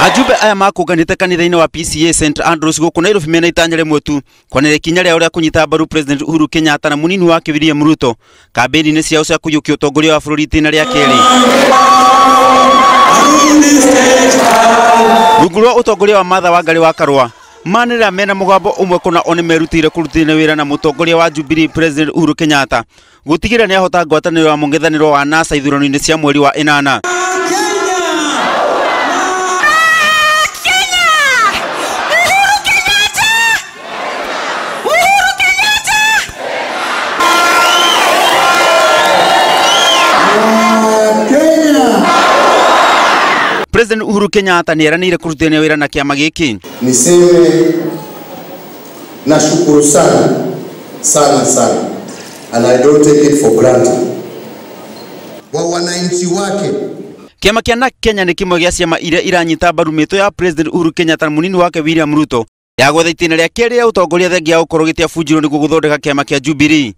Ajumbe aya makunganite kanitha-ini wa PCA St Andrews guku Nairobi mena itanya rimwe tu kwanire kinya ria uria kunyita mbaru President Uhuru Kenyatta na munini wake William Ruto kambeni-ini ciao cia kuyukia utongoria wa bururi itina ria keri. Rungu rwa utongoria wa Martha Wangari wa Karua manira mena mugambo umwe kuna one merutire kurutira wira na mutongoria wa Jubilee President Uhuru Kenyatta gutigira ni ahota ngwataniro wa mungethaniro wa NASA ithurano-ini cia mweri wa 8. President Uhuru Kenyatta ni eranire kurutania wira na kiama giki. Niseme nashukuru sana and I don't take it for granted. Wa wananchi wake. Kiama kia NARC Kenya ni kimwe gia ciama iria iranyita mbaru mito ya President Uhuru Kenyatta na munini wake William Ruto ya gwetha itina ria keri ya utongoria thengia gukorwo gitia funjiro niguo guthondeka kiama kia Jubilee.